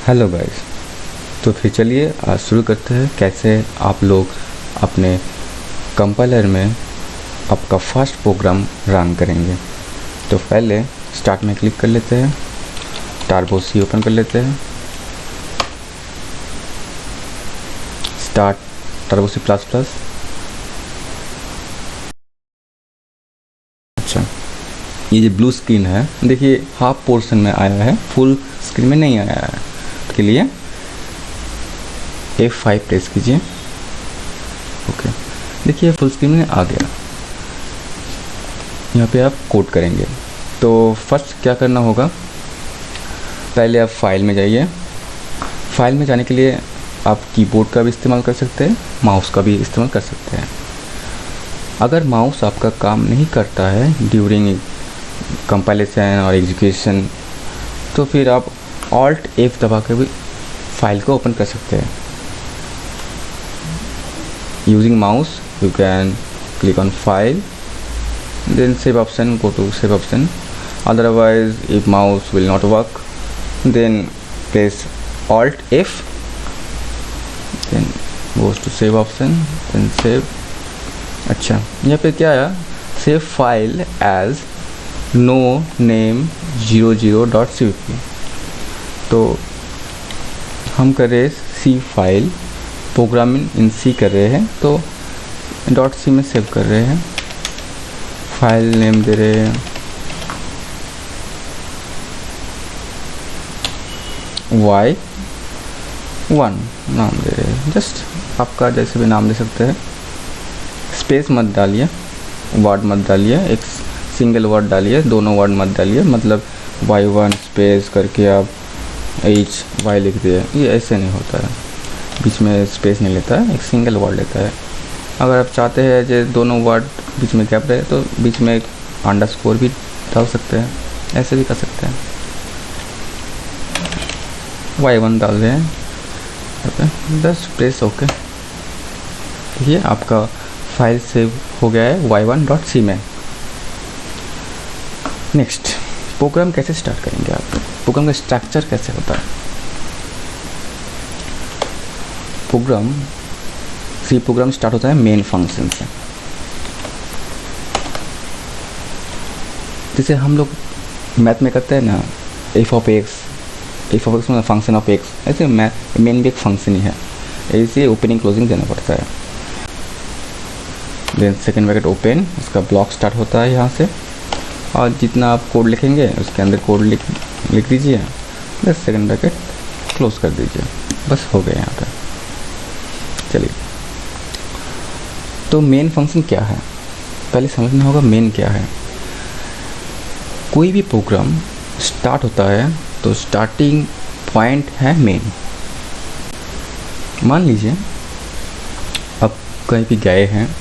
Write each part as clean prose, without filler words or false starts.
Hello guys. तो फिर चलिए आज शुरू करते हैं कैसे आप लोग अपने कंपाइलर में आपका फर्स्ट प्रोग्राम रन करेंगे। तो पहले स्टार्ट में क्लिक कर लेते हैं, टर्बो सी ओपन कर लेते हैं, start turbo C plus plus. अच्छा, ये जो ब्लू स्क्रीन है देखिए हाफ पोर्शन में आया है, फुल स्क्रीन में नहीं आया है। के लिए F5 प्रेस कीजिए। ओके, देखिए फुल स्क्रीन में आ गया। यहाँ पे आप कोड करेंगे। तो फर्स्ट क्या करना होगा, पहले आप फाइल में जाइए। फाइल में जाने के लिए आप कीबोर्ड का भी इस्तेमाल कर सकते हैं, माउस का भी इस्तेमाल कर सकते हैं। अगर माउस आपका काम नहीं करता है ड्यूरिंग कंपाइलेशन और एग्जीक्यूशन, तो फिर आप Alt F दबा के भी फाइल को ओपन कर सकते हैं। Using mouse you can click on file, then save option, go to save option. Otherwise if mouse will not work, then press Alt F, then goes to save option, then save. अच्छा, यहाँ पे क्या है, save file as no name 00.cpp। तो हम कर रहे हैं सी फाइल, प्रोग्रामिंग इन सी कर रहे हैं, तो डॉट सी में सेव कर रहे हैं। फाइल नेम दे रहे हैं Y1 नाम दे रहे हैं, जस्ट आपका जैसे भी नाम दे सकते हैं। स्पेस मत डालिए, वर्ड मत डालिए, एक सिंगल वर्ड डालिए, दोनों वर्ड मत डालिए। मतलब Y1 स्पेस करके आप HY लिख दिए, ये ऐसे नहीं होता है, बीच में स्पेस नहीं लेता है, एक सिंगल वर्ड लेता है। अगर आप चाहते हैं जो दोनों वर्ड बीच में गैप रहे तो बीच में एक अंडरस्कोर भी डाल सकते हैं, ऐसे भी कर सकते हैं। Y1 डाल रहे हैं, बस प्रेस ओके। देखिए आपका फाइल सेव हो गया है Y1.c में। नेक्स्ट, प्रोग्राम कैसे स्टार्ट करेंगे आप, प्रोग्राम का स्ट्रक्चर कैसे होता है। प्रोग्राम स्टार्ट होता है मेन फंक्शन से। जैसे हम लोग मैथ में करते हैं ना, f of x मतलब फंक्शन ऑफ x, ऐसे मेन भी एक फंक्शन ही है, ऐसे ओपनिंग क्लोजिंग देना पड़ता है। देन सेकेंड ब्रैकेट ओपन, उसका ब्लॉक स्टार्ट होता है यहाँ से, और जितना आप कोड लिखेंगे उसके अंदर कोड लिख दीजिए, बस सेकेंड ब्रैकेट क्लोज कर दीजिए, बस हो गया यहाँ पर। चलिए, तो मेन फंक्शन क्या है पहले समझना होगा। मेन क्या है, कोई भी प्रोग्राम स्टार्ट होता है तो स्टार्टिंग पॉइंट है मेन। मान लीजिए अब कहीं भी गए हैं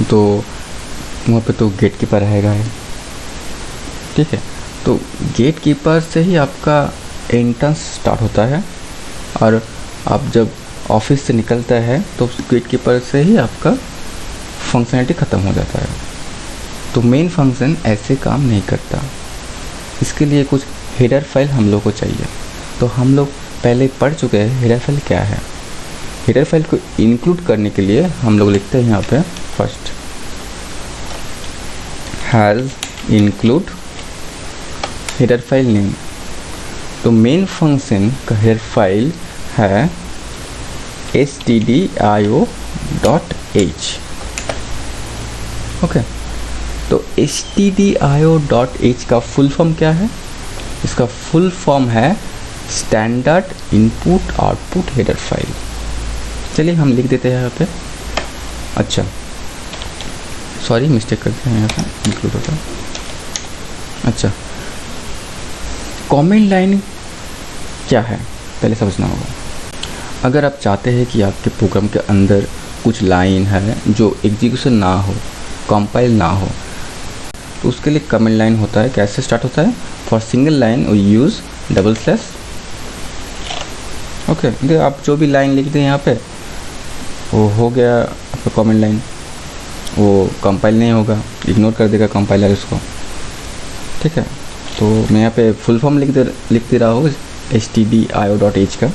तो वहाँ पे तो गेट कीपर रहेगा, ठीक है। तो गेट कीपर से ही आपका एंट्रेंस स्टार्ट होता है, और आप जब ऑफिस से निकलता है तो गेट कीपर से ही आपका फंक्शनैलिटी ख़त्म हो जाता है। तो मेन फंक्शन ऐसे काम नहीं करता, इसके लिए कुछ हेडर फाइल हम लोग को चाहिए। तो हम लोग पहले पढ़ चुके हैं हेडर फाइल क्या है। हेडर फाइल को इंक्लूड करने के लिए हम लोग लिखते हैं यहाँ पे first has include header file name. तो मेन फंक्शन का हेडर फाइल है stdio.h। ओके, तो stdio.h का फुल फॉर्म क्या है, इसका फुल फॉर्म है standard input output header file. चलिए हम लिख देते हैं यहाँ पे। अच्छा सॉरी, मिस्टेक करते हैं, यहाँ पे इंक्लूड होता है। अच्छा, कमेंट लाइन क्या है पहले समझना होगा। अगर आप चाहते हैं कि आपके प्रोग्राम के अंदर कुछ लाइन है जो एग्जीक्यूशन ना हो, कंपाइल ना हो, तो उसके लिए कमेंट लाइन होता है। कैसे स्टार्ट होता है, for single line we use double slash. Okay, देखिए आप जो भी लाइन लिख दें यहाँ पे वो हो गया आपका कमेंट लाइन, वो कंपाइल नहीं होगा, इग्नोर कर देगा कंपाइलर उसको, ठीक है। तो मैं यहाँ पे फुल फॉर्म लिख दे रहा हूँ stdio.h का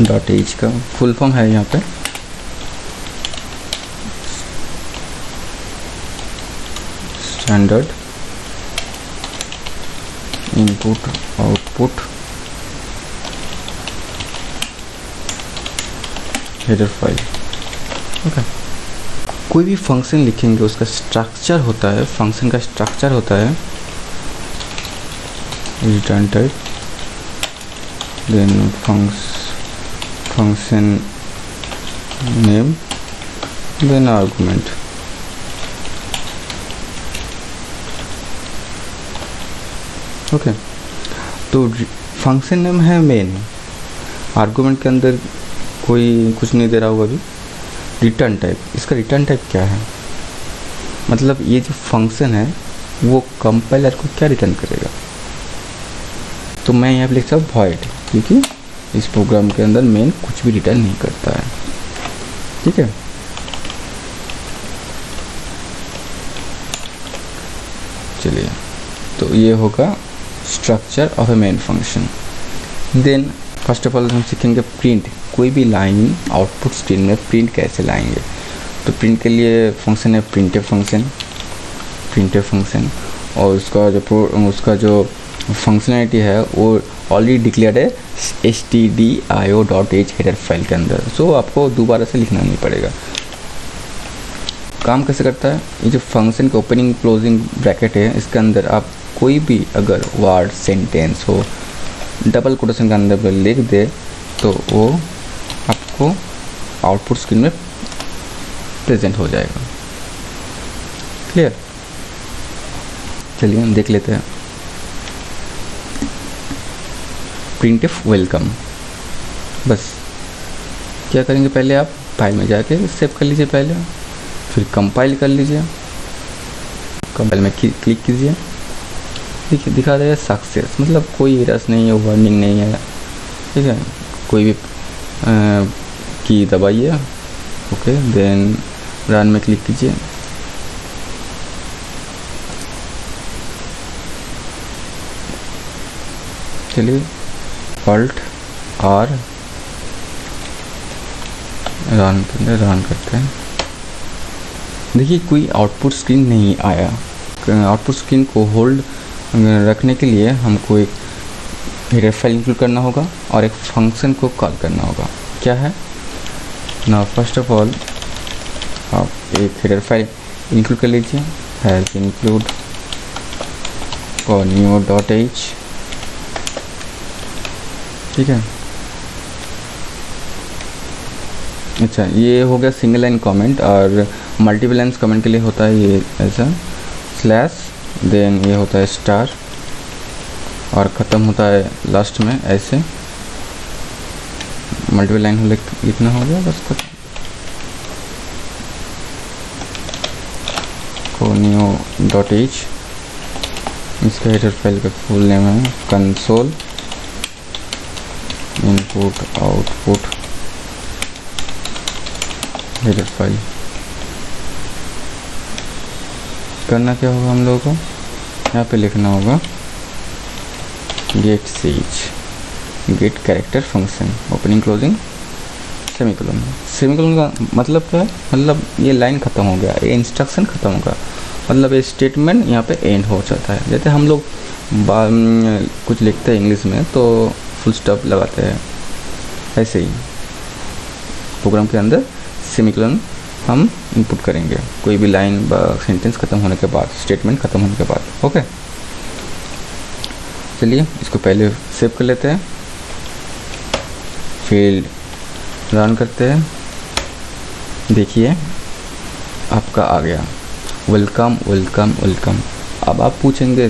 io.h का फुल फॉर्म है यहाँ पे standard input output header file. Okay, कोई भी फंक्शन लिखेंगे उसका स्ट्रक्चर होता है, फंक्शन का स्ट्रक्चर होता है return type, then function name, then argument. Okay, तो फंक्शन नेम है मेन, आर्गुमेंट के अंदर कोई कुछ नहीं दे रहा होगा अभी। रिटर्न टाइप, इसका रिटर्न टाइप क्या है, मतलब ये जो फंक्शन है वो कंपाइलर को क्या रिटर्न करेगा। तो मैं यहाँ पे लिखता हूँ void, क्योंकि इस प्रोग्राम के अंदर मेन कुछ भी रिटर्न नहीं करता है। ठीक है, चलिए, तो ये होगा structure of a main function. Then first of all हम सीखेंगे प्रिंट, कोई भी लाइन आउटपुट स्क्रीन में प्रिंट कैसे लाएंगे। तो प्रिंट के लिए फंक्शन है प्रिंटफ फंक्शन, और उसका जो फंक्शनैलिटी है वो ऑलरेडी डिक्लेयर्ड है stdio.h हेडर फाइल के अंदर, सो आपको दोबारा से लिखना नहीं पड़ेगा। काम कैसे करता है, ये जो फंक्शन के ओपनिंग क्लोजिंग ब्रैकेट है इसके अंदर आप कोई भी अगर वर्ड सेंटेंस हो डबल कोटेशन के अंदर लिख दे तो वो आपको आउटपुट स्क्रीन में प्रेजेंट हो जाएगा। क्लियर, चलिए हम देख लेते हैं। प्रिंटफ वेलकम, बस क्या करेंगे, पहले आप फाइल में जाके सेव कर लीजिए पहले, फिर कंपाइल कर लीजिए, कंपाइल में क्लिक कीजिए, देखिए दिखा देगा सक्सेस, मतलब कोई एरर्स नहीं है, वार्निंग नहीं है। ठीक है, कोई भी की दबाइए, ओके, देन रन में क्लिक कीजिए। चलिए Alt R रन करते हैं। देखिए कोई आउटपुट स्क्रीन नहीं आया। आउटपुट स्क्रीन को होल्ड रखने के लिए हमको एक हेडर फाइल इंक्लूड करना होगा और एक फंक्शन को कॉल करना होगा। क्या है ना, फर्स्ट ऑफ ऑल आप एक हेडर फाइल इंक्लूड कर लीजिए, हैज़ इंक्लूड conio.h। ठीक है, अच्छा ये हो गया सिंगल लाइन कमेंट, और मल्टीपल लाइन्स कमेंट के लिए होता है ये ऐसा स्लैश, देन ये होता है स्टार, और ख़त्म होता है लास्ट में ऐसे। मल्टीपल लाइन लिखना हो गया बस खत्म। conio.h, इसका हेडर फाइल का फुल नेम है console input output header file. करना क्या होगा हम लोगों को, यहाँ पे लिखना होगा गेट सीज get character function opening closing semicolon. Semicolon का मतलब क्या है, मतलब ये लाइन ख़त्म हो गया, ये इंस्ट्रक्शन ख़त्म होगा, मतलब ये स्टेटमेंट यहाँ पे एंड हो जाता है। जैसे हम लोग कुछ लिखते हैं इंग्लिश में तो फुल स्टॉप लगाते हैं, ऐसे ही प्रोग्राम के अंदर सेमीकोलन हम इनपुट करेंगे कोई भी लाइन सेंटेंस ख़त्म होने के बाद, स्टेटमेंट ख़त्म होने के बाद। ओके, चलिए इसको पहले सेव कर लेते हैं, फिर रन करते हैं। देखिए आपका आ गया वेलकम वेलकम वेलकम। अब आप पूछेंगे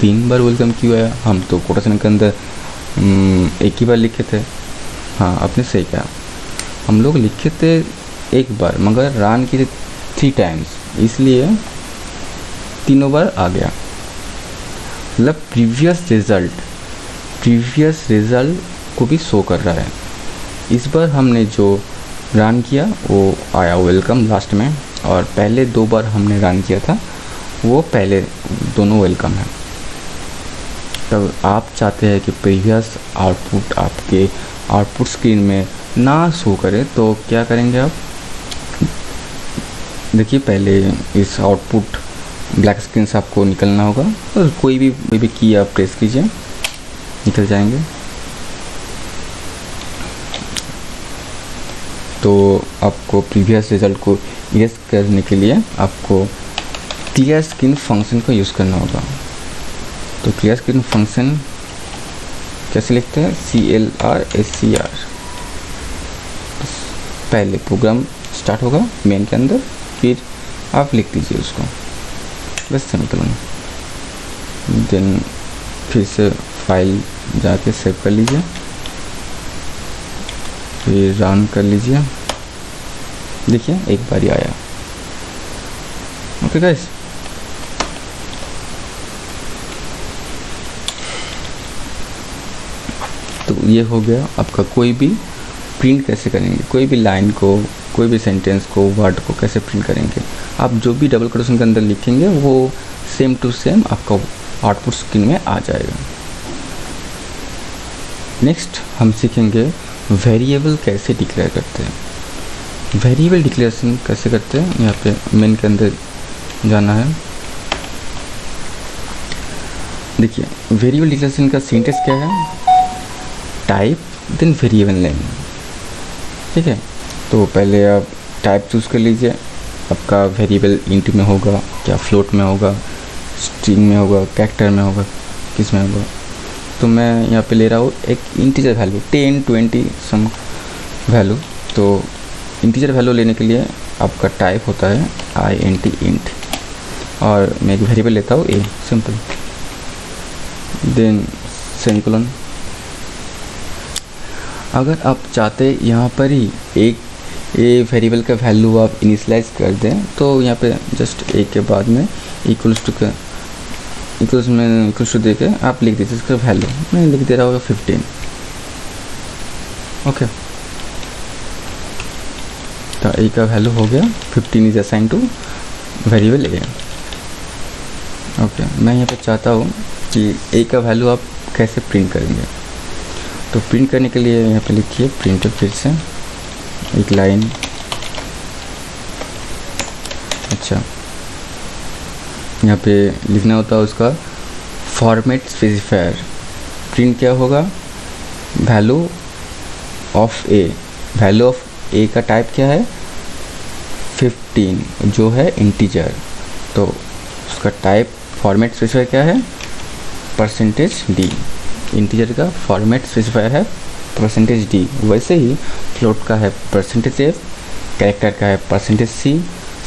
3 बार वेलकम क्यों आया, हम तो कोटेशन के अंदर एक ही बार लिखे थे। हाँ, आपने सही कहा, हम लोग लिखे थे एक बार मगर रन किए 3 टाइम्स, इसलिए 3 बार आ गया। मतलब प्रीवियस रिज़ल्ट को भी शो कर रहा है। इस बार हमने जो रन किया वो आया वेलकम लास्ट में, और पहले 2 बार हमने रन किया था वो पहले दोनों वेलकम है। तब आप चाहते हैं कि प्रीवियस आउटपुट आपके आउटपुट स्क्रीन में ना शो करे, तो क्या करेंगे आप? देखिए, पहले इस आउटपुट ब्लैक स्क्रीन से आपको निकलना होगा और कोई भी की आप प्रेस कीजिए, निकल जाएंगे। तो आपको प्रीवियस रिजल्ट को इरेज करने के लिए आपको क्लियर स्क्रीन फंक्शन का यूज़ करना होगा। तो क्लियर स्क्रीन फंक्शन कैसे लिखते हैं? CLRSCR। पहले प्रोग्राम स्टार्ट होगा मेन के अंदर, फिर आप लिख दीजिए उसको, बस सिंपल। देन फिर से फाइल जाके सेव कर लीजिए, फिर रन कर लीजिए। देखिए एक बार ही आया। ओके गाइस, तो ये हो गया आपका। कोई भी प्रिंट कैसे करेंगे, कोई भी लाइन को, कोई भी सेंटेंस को, वर्ड को कैसे प्रिंट करेंगे। आप जो भी डबल कोटेशन के अंदर लिखेंगे वो सेम टू सेम आपका आउटपुट स्क्रीन में आ जाएगा। नेक्स्ट हम सीखेंगे वेरिएबल कैसे डिक्लेयर करते हैं। वेरिएबल डिक्लेरेशन कैसे करते हैं, यहाँ पे मेन के अंदर जाना है। देखिए, वेरिएबल डिक्लेरेशन का सिंटेक्स क्या है? Type then variable name. ठीक है, तो पहले आप टाइप चूज़ कर लीजिए। आपका वेरिएबल इंट में होगा, क्या फ्लोट में होगा, स्ट्रिंग में होगा, कैरेक्टर में होगा, किस में होगा। तो मैं यहाँ पे ले रहा हूँ एक इंटीजर वैल्यू 10, 20 सम वैल्यू। तो इंटीजर वैल्यू लेने के लिए आपका टाइप होता है INT इंट, और मैं एक वेरिएबल लेता हूँ a, सिंपल। Then semicolon. अगर आप चाहते यहाँ पर ही एक वेरिएबल का वैल्यू आप इनिशियलाइज कर दें, तो यहाँ पे जस्ट एक के बाद में इक्वल्स टू दे के आप लिख दीजिए इसका वैल्यू। मैं लिख दे रहा हूँ 15। ओके, तो a का वैल्यू हो गया 15 is assign two variable a। Okay, मैं यहाँ पे चाहता हूँ कि a का वैल्यू आप कैसे प्रिंट करेंगे। तो प्रिंट करने के लिए यहाँ पे लिखिए प्रिंट, फिर से एक लाइन। अच्छा, यहाँ पे लिखना होता है उसका फॉर्मेट स्पेसिफायर। प्रिंट क्या होगा? Value of A. Value of A का टाइप क्या है? 15, जो है इंटीजर। तो उसका टाइप फॉर्मेट स्पेसिफायर क्या है? %d। इंटीजर का फॉर्मेट स्पेसिफायर है %d। वैसे ही फ्लोट का है %f, कैरेक्टर का है %c,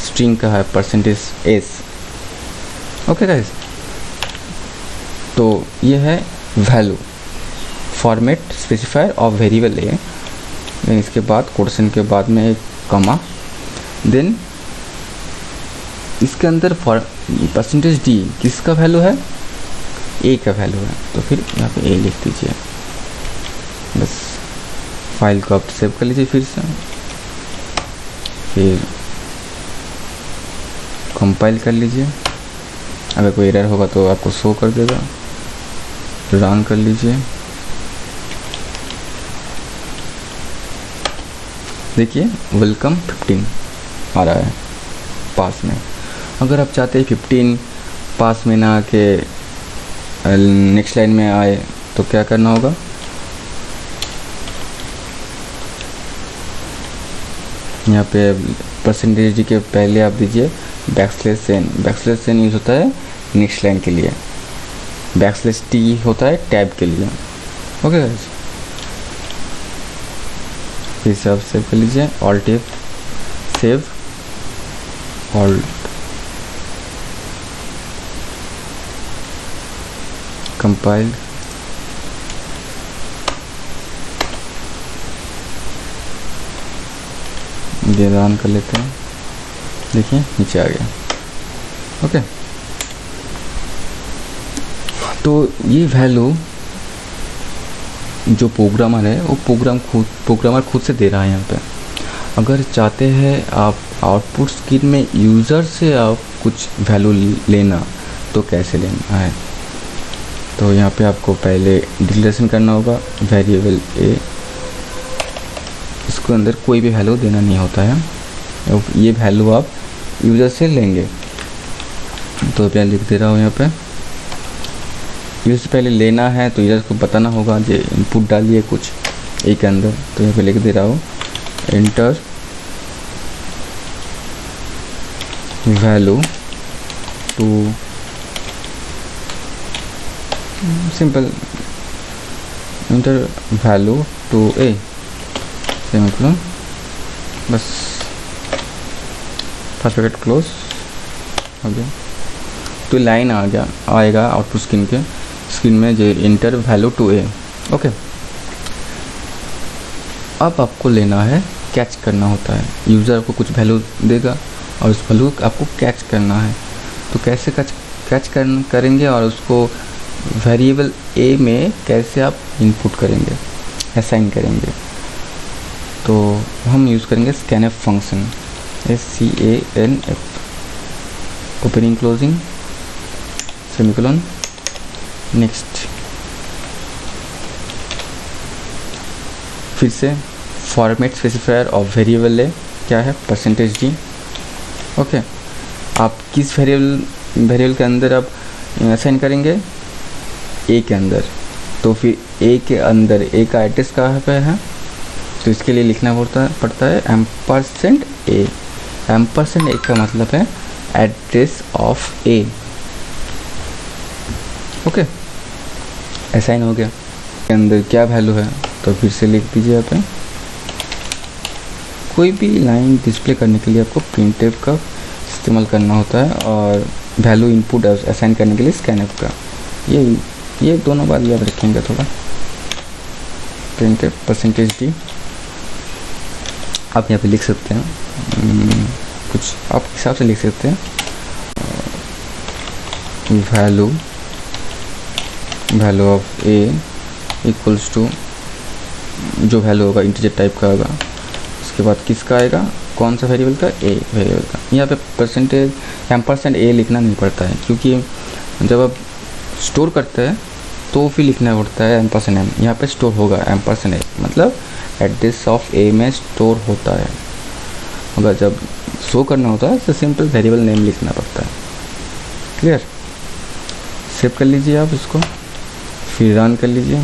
स्ट्रिंग का है %s। ओके गाइस, तो ये है value format specifier of variable A. Then इसके बाद कोटेशन के बाद में एक कॉमा, देन इसके अंदर %d किसका वैल्यू है? ए का वैल्यू है। तो फिर यहाँ पे ए लिख दीजिए, बस। फाइल को आप सेव कर लीजिए फिर से, फिर कंपाइल कर लीजिए। अगर कोई एरर होगा तो आपको शो कर देगा। रन कर लीजिए। देखिए वेलकम 15 आ रहा है पास में। अगर आप चाहते हैं 15 पास में ना आके नेक्स्ट लाइन में आए, तो क्या करना होगा? यहाँ पे % के पहले आप दीजिए \n। \n यूज होता है नेक्स्ट लाइन के लिए, \t होता है टैब के लिए। ओके गाइस, फिर से आप सेव कर लीजिए, Alt F save, Alt compile. ये रन कर लेते हैं। देखिए नीचे आ गया। ओके, तो ये वैल्यू जो प्रोग्रामर है वो प्रोग्रामर खुद से दे रहा है यहाँ पे। अगर चाहते हैं आप आउटपुट स्क्रीन में यूज़र से आप कुछ वैल्यू लेना, तो कैसे लेना है? तो यहाँ पे आपको पहले डिक्लेरेशन करना होगा वेरिएबल ए, इसको अंदर कोई भी वैल्यू देना नहीं होता है, ये वैल्यू आप यूज़र से लेंगे। तो मैं लिख दे रहा हूँ यहाँ पे यूज़र से पहले लेना है तो यूज़र को बताना होगा जो इनपुट डालिए कुछ ए के अंदर। तो यहाँ पे लिख दे रहा हूँ enter value to simple enter value to A semicolon, बस फर्स्ट ब्रैकेट क्लोज हो गया। तो लाइन आएगा आउटपुट स्क्रीन में जो enter value to A. Okay, अब आपको लेना है कैच करना होता है, यूज़र आपको कुछ वैल्यू देगा और उस वैल्यू को आपको कैच करना है। तो कैसे कैच करेंगे और उसको वेरिएबल ए में कैसे आप इनपुट करेंगे, असाइन करेंगे। तो हम यूज़ करेंगे scanf function, SCANF, opening closing semicolon next. फिर से फॉर्मेट स्पेसिफायर ऑफ वेरिएबल है क्या है %d। ओके, आप किस वेरिएबल के अंदर आप असाइन करेंगे, ए के अंदर। तो फिर ए के अंदर ए का एड्रेस कहाँ पे है, तो इसके लिए लिखना पड़ता है %a। %a का मतलब है address of A. Okay, assign हो गया। के अंदर क्या वैल्यू है तो फिर से लिख दीजिए यहाँ पे। कोई भी लाइन डिस्प्ले करने के लिए आपको प्रिंटफ का इस्तेमाल करना होता है और वैल्यू इनपुट असाइन करने के लिए स्कैनफ का। ये दोनों बात याद रखेंगे थोड़ा। प्रिंटफ %d आप यहाँ पे लिख सकते हैं, कुछ आप हिसाब से लिख सकते हैं। Value of A equals to जो वैल्यू होगा इंटीजर टाइप का होगा, उसके बाद किसका आएगा, कौन सा वेरिएबल का, ए वेरिएबल का। यहाँ पे %a लिखना नहीं पड़ता है, क्योंकि जब आप स्टोर करते हैं तो फिर लिखना पड़ता है %m। यहाँ पे स्टोर होगा %a, मतलब एड्रेस ऑफ ए में स्टोर होता है। अगर जब शो करना होता है तो सिंपल वेरिएबल नेम लिखना पड़ता है। क्लियर, सेव कर लीजिए आप इसको, फिर रन कर लीजिए।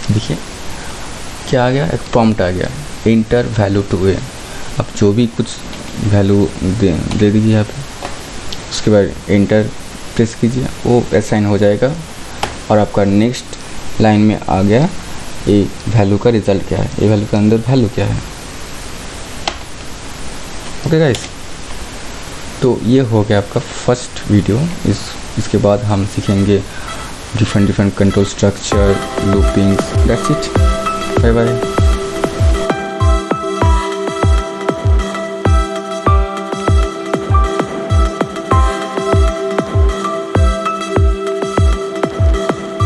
देखिए क्या आ गया, एक प्रॉम्प्ट आ गया, इंटर वैल्यू टू ए। अब जो भी कुछ वैल्यू दे दीजिए यहाँ पे, उसके बाद इंटर प्रेस कीजिए, वो असाइन हो जाएगा और आपका नेक्स्ट लाइन में आ गया ए वैल्यू का रिज़ल्ट क्या है, ए वैल्यू के अंदर वैल्यू क्या है। ओके गाइस, तो ये हो गया आपका फर्स्ट वीडियो। इसके बाद हम सीखेंगे different control structure, loopings. That's it, bye bye.